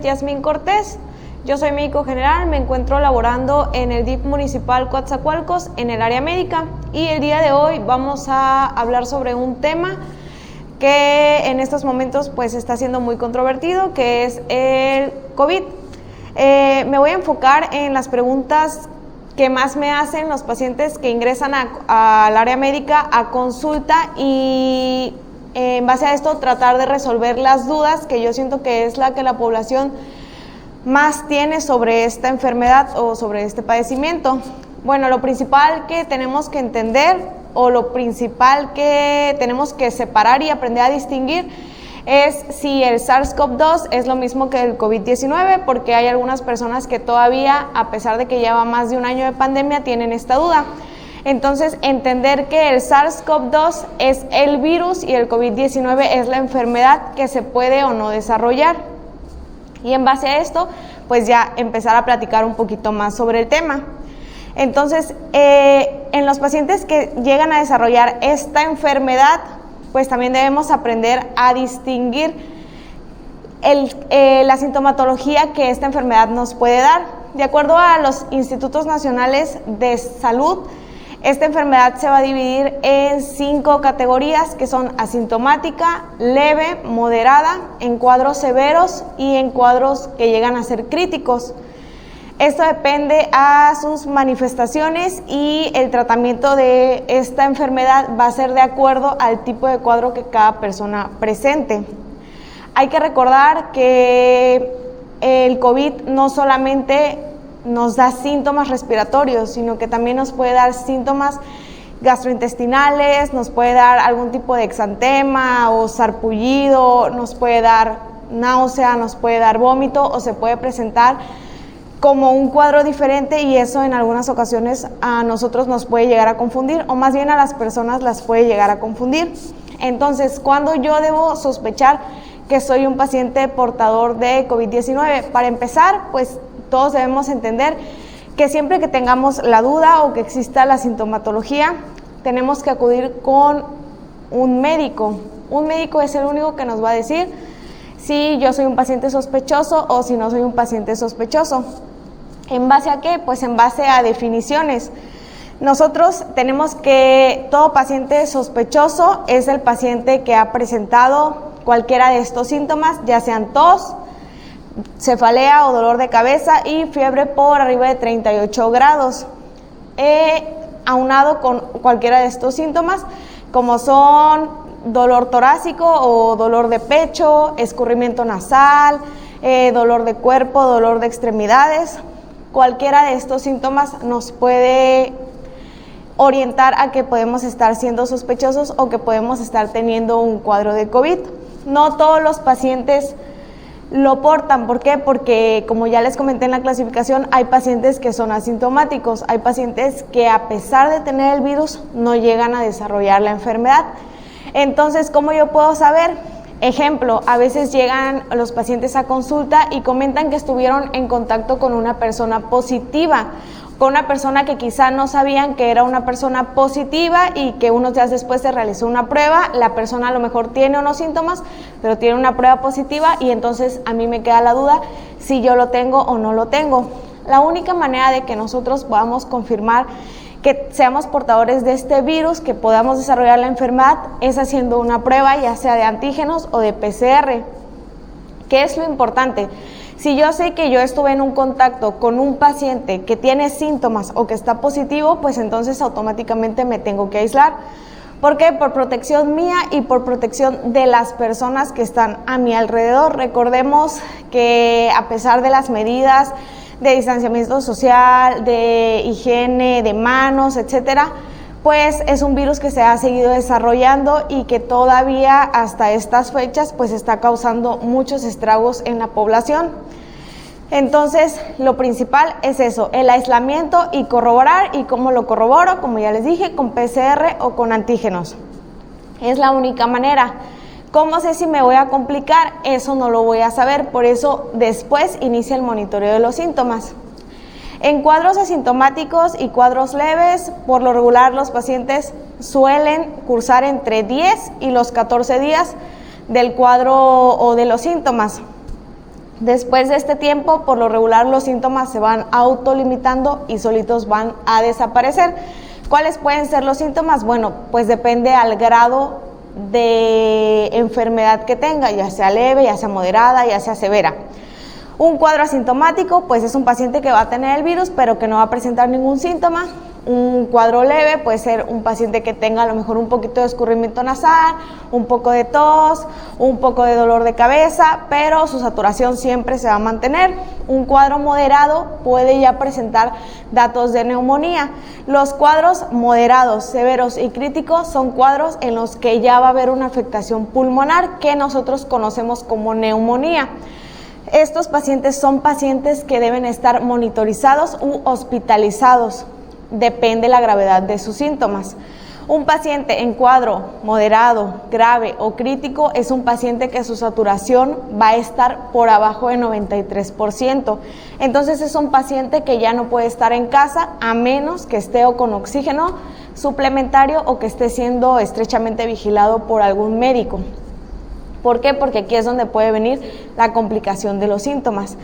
Yasmín Cortés. Yo soy médico general, me encuentro laborando en el DIF municipal Coatzacoalcos en el área médica y el día de hoy vamos a hablar sobre un tema que en estos momentos pues está siendo muy controvertido, que es el COVID. Me voy a enfocar en las preguntas que más me hacen los pacientes que ingresan al área médica a consulta y en base a esto tratar de resolver las dudas que yo siento que es la que la población más tiene sobre esta enfermedad o sobre este padecimiento. Bueno, lo principal que tenemos que entender o lo principal que tenemos que separar y aprender a distinguir es si el SARS-CoV-2 es lo mismo que el COVID-19, porque hay algunas personas que todavía, a pesar de que lleva más de un año de pandemia, tienen esta duda. Entonces, entender que el SARS-CoV-2 es el virus y el COVID-19 es la enfermedad que se puede o no desarrollar. Y en base a esto, pues ya empezar a platicar un poquito más sobre el tema. Entonces, en los pacientes que llegan a desarrollar esta enfermedad, pues también debemos aprender a distinguir la sintomatología que esta enfermedad nos puede dar. De acuerdo a los Institutos Nacionales de Salud, esta enfermedad se va a dividir en 5 categorías que son asintomática, leve, moderada, en cuadros severos y en cuadros que llegan a ser críticos. Esto depende a sus manifestaciones y el tratamiento de esta enfermedad va a ser de acuerdo al tipo de cuadro que cada persona presente. Hay que recordar que el COVID no solamente nos da síntomas respiratorios, sino que también nos puede dar síntomas gastrointestinales, nos puede dar algún tipo de exantema o sarpullido, nos puede dar náusea, nos puede dar vómito o se puede presentar como un cuadro diferente y eso en algunas ocasiones a nosotros nos puede llegar a confundir o más bien a las personas las puede llegar a confundir. Entonces, ¿cuándo yo debo sospechar que soy un paciente portador de COVID-19? Para empezar, pues todos debemos entender que siempre que tengamos la duda o que exista la sintomatología, tenemos que acudir con un médico. Un médico es el único que nos va a decir si yo soy un paciente sospechoso o si no soy un paciente sospechoso. ¿En base a qué? Pues en base a definiciones. Nosotros tenemos que todo paciente sospechoso es el paciente que ha presentado cualquiera de estos síntomas, ya sean tos, cefalea o dolor de cabeza y fiebre por arriba de 38 grados. Aunado con cualquiera de estos síntomas, como son dolor torácico o dolor de pecho, escurrimiento nasal, dolor de cuerpo, dolor de extremidades, cualquiera de estos síntomas nos puede orientar a que podemos estar siendo sospechosos o que podemos estar teniendo un cuadro de COVID. No todos los pacientes lo portan. ¿Por qué? Porque, como ya les comenté en la clasificación, hay pacientes que son asintomáticos, hay pacientes que a pesar de tener el virus no llegan a desarrollar la enfermedad. Entonces, ¿cómo yo puedo saber? Ejemplo, a veces llegan los pacientes a consulta y comentan que estuvieron en contacto con una persona positiva, con una persona que quizá no sabían que era una persona positiva y que unos días después se realizó una prueba, la persona a lo mejor tiene unos síntomas, pero tiene una prueba positiva y entonces a mí me queda la duda si yo lo tengo o no lo tengo. La única manera de que nosotros podamos confirmar que seamos portadores de este virus, que podamos desarrollar la enfermedad, es haciendo una prueba ya sea de antígenos o de PCR. ¿Qué es lo importante? Si yo sé que yo estuve en un contacto con un paciente que tiene síntomas o que está positivo, pues entonces automáticamente me tengo que aislar. ¿Por qué? Por protección mía y por protección de las personas que están a mi alrededor. Recordemos que a pesar de las medidas de distanciamiento social, de higiene, de manos, etcétera, pues es un virus que se ha seguido desarrollando y que todavía hasta estas fechas pues está causando muchos estragos en la población. Entonces, lo principal es eso, el aislamiento y corroborar. ¿Y cómo lo corroboro? Como ya les dije, con PCR o con antígenos. Es la única manera. ¿Cómo sé si me voy a complicar? Eso no lo voy a saber, por eso después inicia el monitoreo de los síntomas. En cuadros asintomáticos y cuadros leves, por lo regular los pacientes suelen cursar entre 10 y los 14 días del cuadro o de los síntomas. Después de este tiempo, por lo regular, los síntomas se van autolimitando y solitos van a desaparecer. ¿Cuáles pueden ser los síntomas? Bueno, pues depende al grado de enfermedad que tenga, ya sea leve, ya sea moderada, ya sea severa. Un cuadro asintomático, pues es un paciente que va a tener el virus, pero que no va a presentar ningún síntoma. Un cuadro leve puede ser un paciente que tenga a lo mejor un poquito de escurrimiento nasal, un poco de tos, un poco de dolor de cabeza, pero su saturación siempre se va a mantener. Un cuadro moderado puede ya presentar datos de neumonía. Los cuadros moderados, severos y críticos son cuadros en los que ya va a haber una afectación pulmonar que nosotros conocemos como neumonía. Estos pacientes son pacientes que deben estar monitorizados u hospitalizados. Depende la gravedad de sus síntomas. Un paciente en cuadro moderado, grave o crítico es un paciente que su saturación va a estar por abajo de 93%. Entonces es un paciente que ya no puede estar en casa a menos que esté o con oxígeno suplementario o que esté siendo estrechamente vigilado por algún médico. ¿Por qué? Porque aquí es donde puede venir la complicación de los síntomas.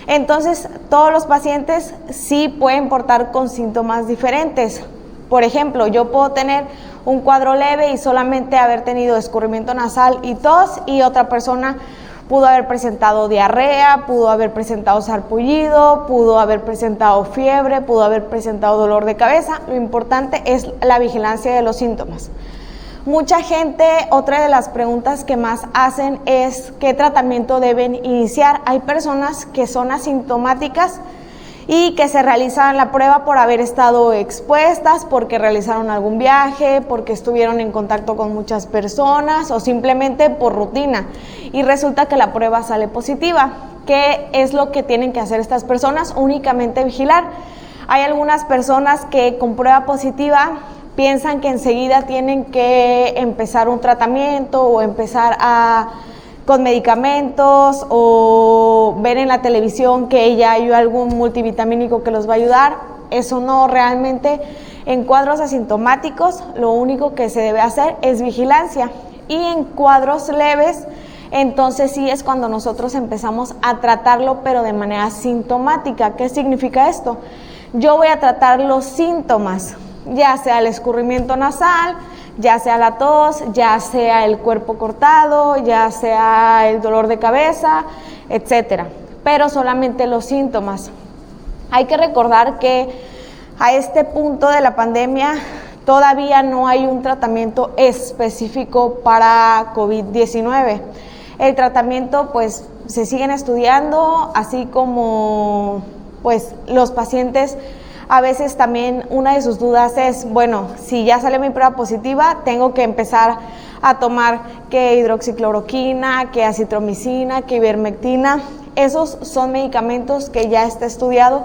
Entonces, todos los pacientes sí pueden portar con síntomas diferentes. Por ejemplo, yo puedo tener un cuadro leve y solamente haber tenido escurrimiento nasal y tos, y otra persona pudo haber presentado diarrea, pudo haber presentado sarpullido, pudo haber presentado fiebre, pudo haber presentado dolor de cabeza. Lo importante es la vigilancia de los síntomas. Mucha gente, otra de las preguntas que más hacen es ¿qué tratamiento deben iniciar? Hay personas que son asintomáticas y que se realizan la prueba por haber estado expuestas, porque realizaron algún viaje, porque estuvieron en contacto con muchas personas o simplemente por rutina. Y resulta que la prueba sale positiva. ¿Qué es lo que tienen que hacer estas personas? Únicamente vigilar. Hay algunas personas que con prueba positiva piensan que enseguida tienen que empezar un tratamiento o empezar con medicamentos o ver en la televisión que ya hay algún multivitamínico que los va a ayudar. Eso no, realmente en cuadros asintomáticos lo único que se debe hacer es vigilancia, y en cuadros leves entonces sí es cuando nosotros empezamos a tratarlo, pero de manera sintomática. ¿Qué significa esto? Yo voy a tratar los síntomas, ya sea el escurrimiento nasal, ya sea la tos, ya sea el cuerpo cortado, ya sea el dolor de cabeza, etcétera, pero solamente los síntomas. Hay que recordar que a este punto de la pandemia todavía no hay un tratamiento específico para COVID-19. El tratamiento pues se siguen estudiando, así como pues los pacientes. A veces también una de sus dudas es, bueno, si ya sale mi prueba positiva, tengo que empezar a tomar que hidroxicloroquina, que acitromicina, que ivermectina. Esos son medicamentos que ya está estudiado,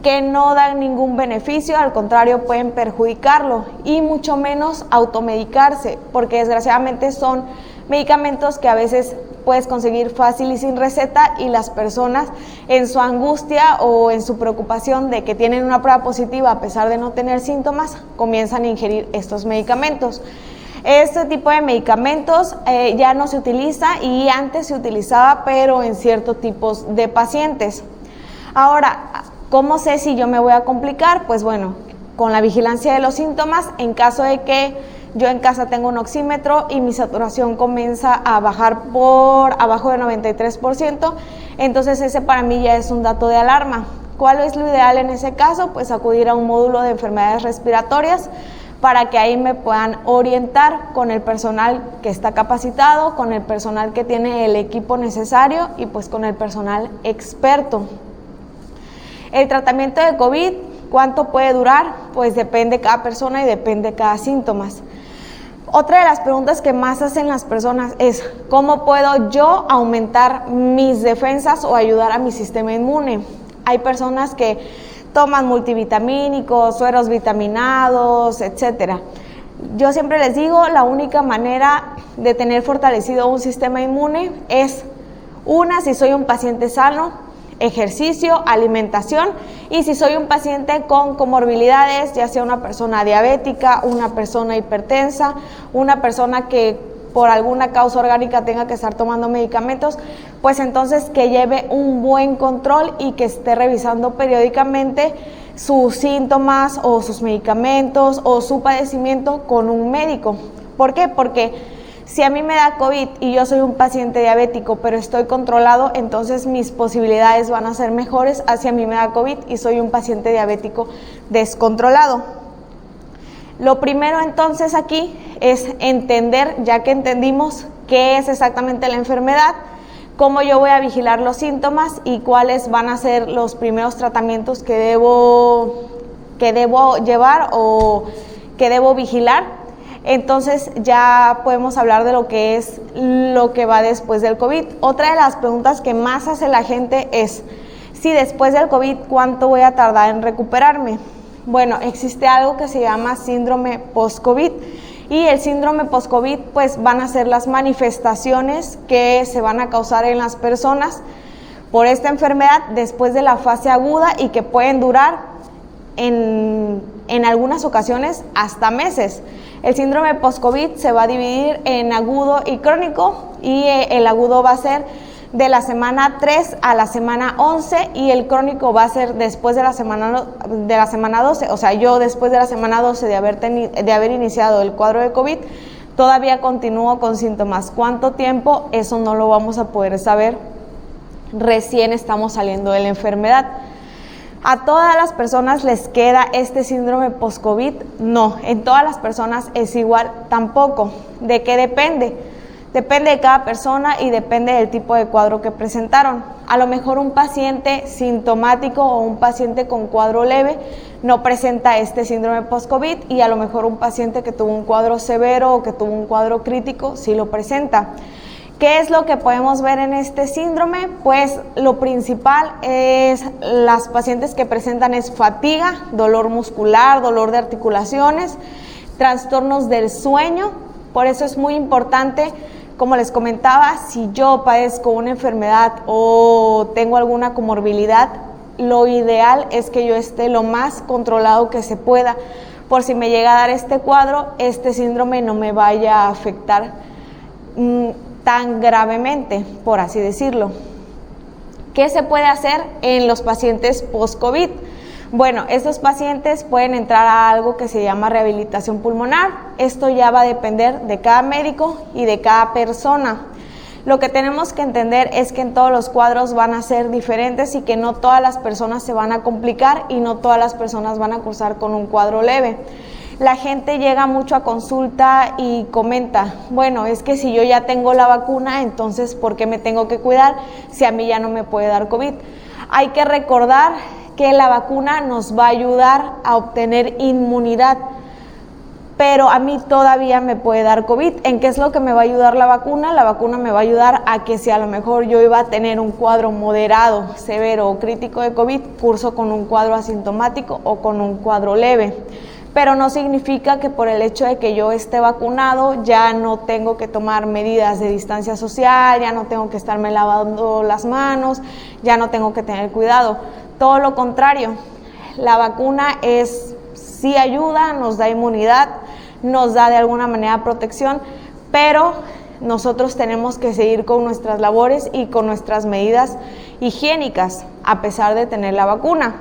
que no dan ningún beneficio, al contrario pueden perjudicarlo, y mucho menos automedicarse, porque desgraciadamente son medicamentos que a veces puedes conseguir fácil y sin receta, y las personas en su angustia o en su preocupación de que tienen una prueba positiva a pesar de no tener síntomas, comienzan a ingerir estos medicamentos. Este tipo de medicamentos ya no se utiliza, y antes se utilizaba, pero en ciertos tipos de pacientes. Ahora, ¿cómo sé si yo me voy a complicar? Pues bueno, con la vigilancia de los síntomas. En caso de que yo en casa tengo un oxímetro y mi saturación comienza a bajar por abajo de 93%, entonces ese para mí ya es un dato de alarma. ¿Cuál es lo ideal en ese caso? Pues acudir a un módulo de enfermedades respiratorias, para que ahí me puedan orientar con el personal que está capacitado, con el personal que tiene el equipo necesario y pues con el personal experto. El tratamiento de COVID, ¿cuánto puede durar? Pues depende de cada persona y depende de cada síntoma. Otra de las preguntas que más hacen las personas es ¿cómo puedo yo aumentar mis defensas o ayudar a mi sistema inmune? Hay personas que toman multivitamínicos, sueros vitaminados, etcétera. Yo siempre les digo, la única manera de tener fortalecido un sistema inmune es si soy un paciente sano, ejercicio, alimentación, y si soy un paciente con comorbilidades, ya sea una persona diabética, una persona hipertensa, una persona que por alguna causa orgánica tenga que estar tomando medicamentos, pues entonces que lleve un buen control y que esté revisando periódicamente sus síntomas o sus medicamentos o su padecimiento con un médico. ¿Por qué? Porque si a mí me da COVID y yo soy un paciente diabético, pero estoy controlado, entonces mis posibilidades van a ser mejores a si a mí me da COVID y soy un paciente diabético descontrolado. Lo primero entonces aquí es entender, ya que entendimos qué es exactamente la enfermedad, cómo yo voy a vigilar los síntomas y cuáles van a ser los primeros tratamientos que debo llevar o que debo vigilar. Entonces ya podemos hablar de lo que es lo que va después del COVID. Otra de las preguntas que más hace la gente es, si después del COVID, ¿cuánto voy a tardar en recuperarme? Bueno, existe algo que se llama síndrome post-COVID y el síndrome post-COVID pues van a ser las manifestaciones que se van a causar en las personas por esta enfermedad después de la fase aguda y que pueden durar en algunas ocasiones hasta meses. El síndrome post-COVID se va a dividir en agudo y crónico y el agudo va a ser de la semana 3 a la semana 11 y el crónico va a ser después de la semana 12, o sea, yo después de la semana 12 de haber iniciado el cuadro de COVID, todavía continúo con síntomas. ¿Cuánto tiempo? Eso no lo vamos a poder saber, recién estamos saliendo de la enfermedad. ¿A todas las personas les queda este síndrome post-COVID? No, en todas las personas es igual tampoco. ¿De qué depende? Depende de cada persona y depende del tipo de cuadro que presentaron. A lo mejor un paciente sintomático o un paciente con cuadro leve no presenta este síndrome post-COVID y a lo mejor un paciente que tuvo un cuadro severo o que tuvo un cuadro crítico sí lo presenta. ¿Qué es lo que podemos ver en este síndrome? Pues lo principal es las pacientes que presentan es fatiga, dolor muscular, dolor de articulaciones, trastornos del sueño. Por eso es muy importante, como les comentaba, si yo padezco una enfermedad o tengo alguna comorbilidad, lo ideal es que yo esté lo más controlado que se pueda, por si me llega a dar este cuadro, este síndrome no me vaya a afectar tan gravemente, por así decirlo. ¿Qué se puede hacer en los pacientes post-COVID? Bueno, estos pacientes pueden entrar a algo que se llama rehabilitación pulmonar. Esto ya va a depender de cada médico y de cada persona. Lo que tenemos que entender es que en todos los cuadros van a ser diferentes y que no todas las personas se van a complicar y no todas las personas van a cursar con un cuadro leve. La gente llega mucho a consulta y comenta, bueno, es que si yo ya tengo la vacuna, entonces ¿por qué me tengo que cuidar si a mí ya no me puede dar COVID? Hay que recordar que la vacuna nos va a ayudar a obtener inmunidad, pero a mí todavía me puede dar COVID. ¿En qué es lo que me va a ayudar la vacuna? La vacuna me va a ayudar a que si a lo mejor yo iba a tener un cuadro moderado, severo o crítico de COVID, curso con un cuadro asintomático o con un cuadro leve. Pero no significa que por el hecho de que yo esté vacunado ya no tengo que tomar medidas de distancia social, ya no tengo que estarme lavando las manos, ya no tengo que tener cuidado. Todo lo contrario, la vacuna sí ayuda, nos da inmunidad, nos da de alguna manera protección, pero nosotros tenemos que seguir con nuestras labores y con nuestras medidas higiénicas a pesar de tener la vacuna.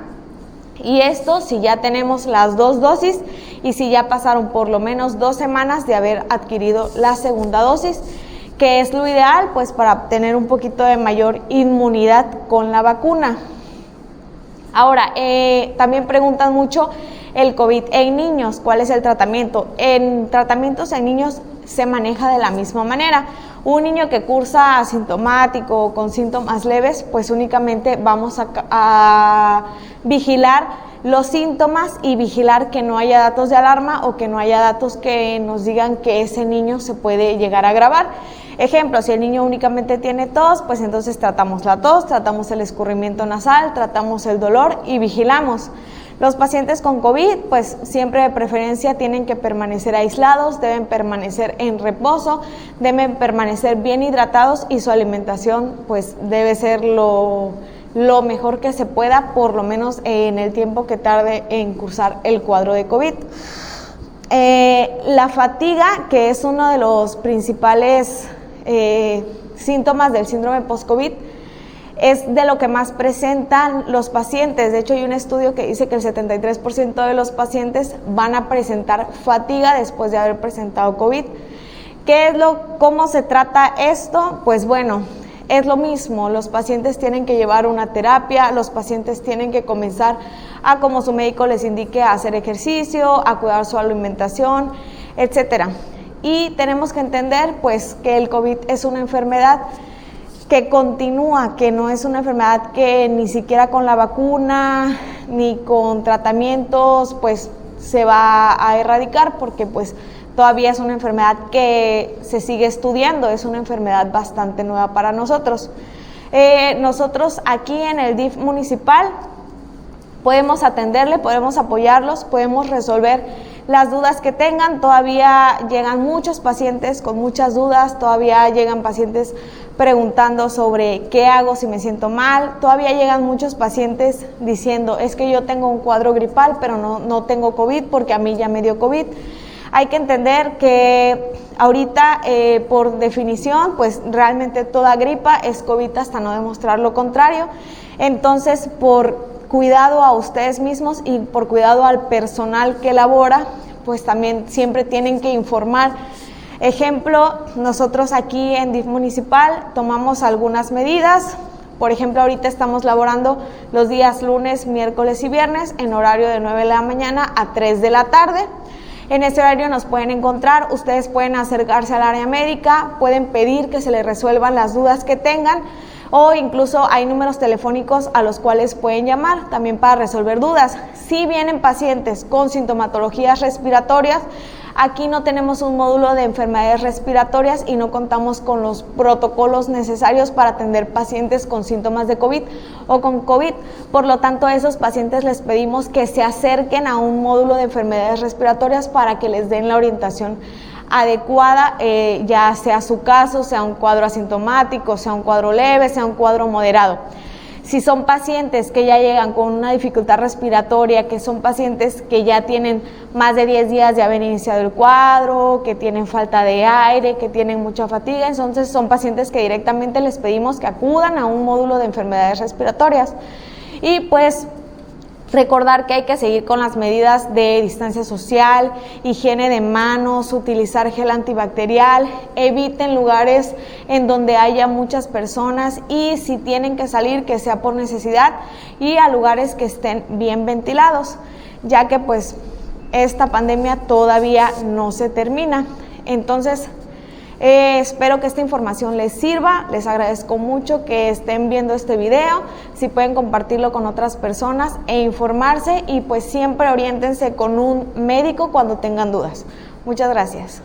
Y esto si ya tenemos las 2 dosis y si ya pasaron por lo menos 2 semanas de haber adquirido la segunda dosis, que es lo ideal pues para tener un poquito de mayor inmunidad con la vacuna. Ahora, también preguntan mucho el COVID en niños, ¿cuál es el tratamiento? En tratamientos en niños se maneja de la misma manera. Un niño que cursa asintomático o con síntomas leves, pues únicamente vamos a vigilar los síntomas y vigilar que no haya datos de alarma o que no haya datos que nos digan que ese niño se puede llegar a agravar. Ejemplo, si el niño únicamente tiene tos, pues entonces tratamos la tos, tratamos el escurrimiento nasal, tratamos el dolor y vigilamos. Los pacientes con COVID, pues siempre de preferencia tienen que permanecer aislados, deben permanecer en reposo, deben permanecer bien hidratados y su alimentación pues debe ser lo mejor que se pueda, por lo menos en el tiempo que tarde en cursar el cuadro de COVID. La fatiga, que es uno de los principales síntomas del síndrome post-COVID, es de lo que más presentan los pacientes. De hecho, hay un estudio que dice que el 73% de los pacientes van a presentar fatiga después de haber presentado COVID. ¿Cómo se trata esto? Pues bueno, es lo mismo. Los pacientes tienen que llevar una terapia, los pacientes tienen que comenzar a, como su médico les indique, a hacer ejercicio, a cuidar su alimentación, etcétera. Y tenemos que entender pues que el COVID es una enfermedad que continúa, que no es una enfermedad que ni siquiera con la vacuna ni con tratamientos pues se va a erradicar, porque pues todavía es una enfermedad que se sigue estudiando, es una enfermedad bastante nueva para nosotros. Nosotros aquí en el DIF municipal podemos atenderle, podemos apoyarlos, podemos resolver las dudas que tengan. Todavía llegan muchos pacientes con muchas dudas, todavía llegan pacientes preguntando sobre qué hago si me siento mal, todavía llegan muchos pacientes diciendo es que yo tengo un cuadro gripal pero no tengo COVID porque a mí ya me dio COVID. Hay que entender que ahorita por definición pues realmente toda gripa es COVID hasta no demostrar lo contrario. Entonces, por cuidado a ustedes mismos y por cuidado al personal que labora, pues también siempre tienen que informar. Ejemplo, nosotros aquí en DIF municipal tomamos algunas medidas. Por ejemplo, ahorita estamos laborando los días lunes, miércoles y viernes en horario de 9 de la mañana a 3 de la tarde. En ese horario nos pueden encontrar, ustedes pueden acercarse al área médica, pueden pedir que se les resuelvan las dudas que tengan, o incluso hay números telefónicos a los cuales pueden llamar también para resolver dudas. Si vienen pacientes con sintomatologías respiratorias, aquí no tenemos un módulo de enfermedades respiratorias y no contamos con los protocolos necesarios para atender pacientes con síntomas de COVID o con COVID. Por lo tanto, a esos pacientes les pedimos que se acerquen a un módulo de enfermedades respiratorias para que les den la orientación adecuada, ya sea su caso, sea un cuadro asintomático, sea un cuadro leve, sea un cuadro moderado. Si son pacientes que ya llegan con una dificultad respiratoria, que son pacientes que ya tienen más de 10 días de haber iniciado el cuadro, que tienen falta de aire, que tienen mucha fatiga, entonces son pacientes que directamente les pedimos que acudan a un módulo de enfermedades respiratorias. Y pues recordar que hay que seguir con las medidas de distancia social, higiene de manos, utilizar gel antibacterial, eviten lugares en donde haya muchas personas y si tienen que salir que sea por necesidad y a lugares que estén bien ventilados, ya que pues esta pandemia todavía no se termina. Entonces, espero que esta información les sirva, les agradezco mucho que estén viendo este video, si pueden compartirlo con otras personas e informarse y pues siempre oriéntense con un médico cuando tengan dudas. Muchas gracias.